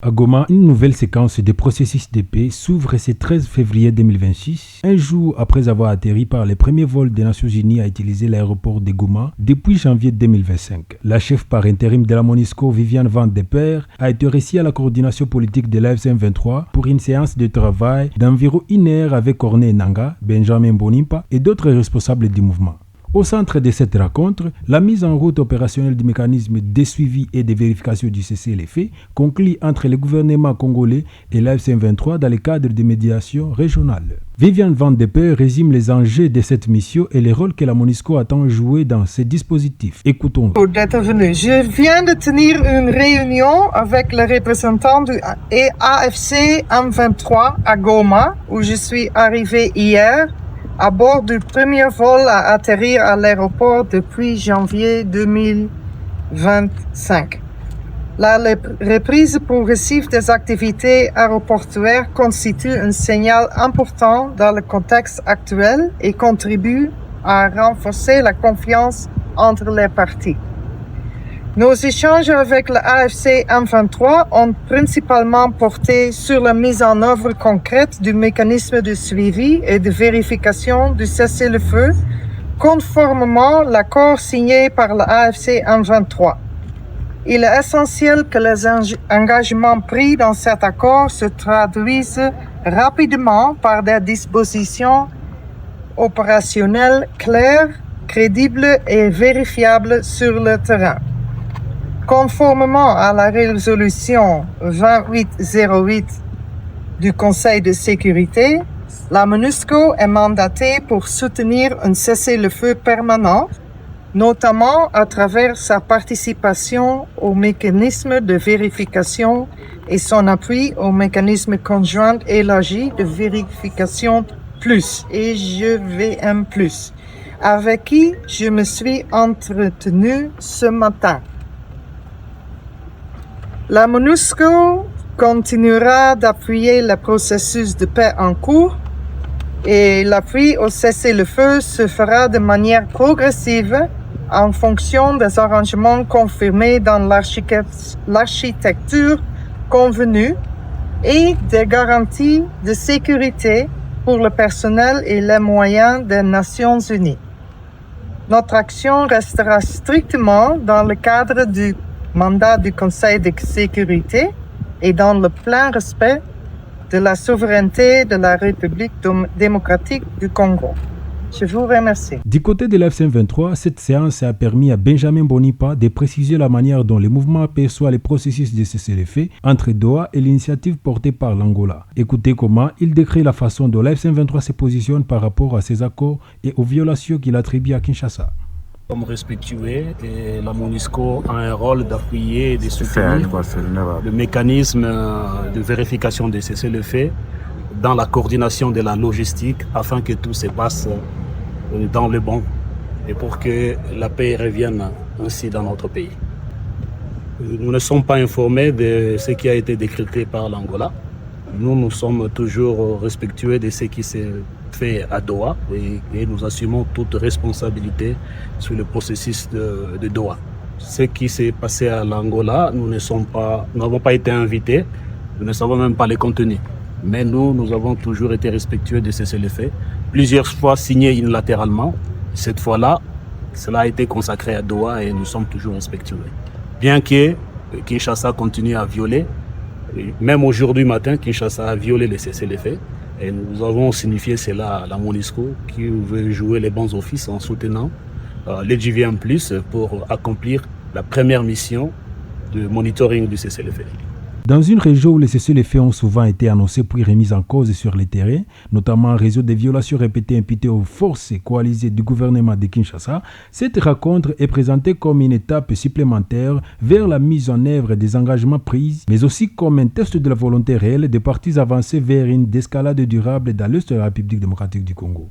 À Goma, une nouvelle séquence de processus de paix s'ouvre ce 13 février 2026, un jour après avoir atterri par les premiers vols des Nations Unies à utiliser l'aéroport de Goma depuis janvier 2025. La chef par intérim de la MONUSCO, Viviane Van de Peer, a été reçue à la coordination politique de l'AFC M23 pour une séance de travail d'environ 1 heure avec Corneille Nangaa, Benjamin Mbonimpa et d'autres responsables du mouvement. Au centre de cette rencontre, la mise en route opérationnelle du mécanisme de suivi et de vérification du cessez-le-feu conclu entre le gouvernement congolais et l'AFC M23 dans le cadre de médiation régionale. Viviane Van de Peer résume les enjeux de cette mission et les rôles que la MONUSCO attend jouer dans ces dispositifs. Écoutons. Pour d'être venu. Je viens de tenir une réunion avec les représentants du AFC M23 à Goma, où je suis arrivé hier, à bord du premier vol à atterrir à l'aéroport depuis janvier 2025. La reprise progressive des activités aéroportuaires constitue un signal important dans le contexte actuel et contribue à renforcer la confiance entre les parties. Nos échanges avec le AFC M23 ont principalement porté sur la mise en œuvre concrète du mécanisme de suivi et de vérification du cessez-le-feu, conformément à l'accord signé par le AFC M23. Il est essentiel que les engagements pris dans cet accord se traduisent rapidement par des dispositions opérationnelles claires, crédibles et vérifiables sur le terrain. Conformément à la résolution 2808 du Conseil de sécurité, la MONUSCO est mandatée pour soutenir un cessez-le-feu permanent, notamment à travers sa participation au mécanisme de vérification et son appui au mécanisme conjoint élargi de vérification plus et GVM+, avec qui je me suis entretenu ce matin. La MONUSCO continuera d'appuyer le processus de paix en cours et l'appui au cessez-le-feu se fera de manière progressive en fonction des arrangements confirmés dans l'architecture convenue et des garanties de sécurité pour le personnel et les moyens des Nations Unies. Notre action restera strictement dans le cadre du mandat du Conseil de sécurité et dans le plein respect de la souveraineté de la République démocratique du Congo. Je vous remercie. Du côté de l'AFC M23, cette séance a permis à Benjamin Mbonimpa de préciser la manière dont le mouvement perçoit les processus de cessez-le-feu entre Doha et l'initiative portée par l'Angola. Écoutez comment il décrit la façon dont l'AFC M23 se positionne par rapport à ces accords et aux violations qu'il attribue à Kinshasa. Comme respectueux, et la MONUSCO a un rôle d'appuyer et de soutenir le mécanisme de vérification des cessez-le-feu dans la coordination de la logistique afin que tout se passe dans le bon et pour que la paix revienne ainsi dans notre pays. Nous ne sommes pas informés de ce qui a été décrété par l'Angola. Nous sommes toujours respectueux de ce qui s'est fait à Doha et nous assumons toute responsabilité sur le processus de Doha. Ce qui s'est passé à l'Angola, nous n'avons pas été invités, nous ne savons même pas les contenus. Mais nous avons toujours été respectueux de cessez-le-feu, plusieurs fois signé unilatéralement. Cette fois-là, cela a été consacré à Doha et nous sommes toujours respectueux. Bien que Kinshasa continue à violer, même aujourd'hui matin, Kinshasa a violé les cessez-le-feu. Et nous avons signifié cela à la MONUSCO qui veut jouer les bons offices en soutenant les GVM+, pour accomplir la première mission de monitoring du cessez-le-feu. Dans une région où les cessez-le-feu ont souvent été annoncés puis remis en cause sur le terrain, notamment en raison des violations répétées imputées aux forces coalisées du gouvernement de Kinshasa, cette rencontre est présentée comme une étape supplémentaire vers la mise en œuvre des engagements pris, mais aussi comme un test de la volonté réelle des parties avancées vers une escalade durable dans l'Est de la République démocratique du Congo.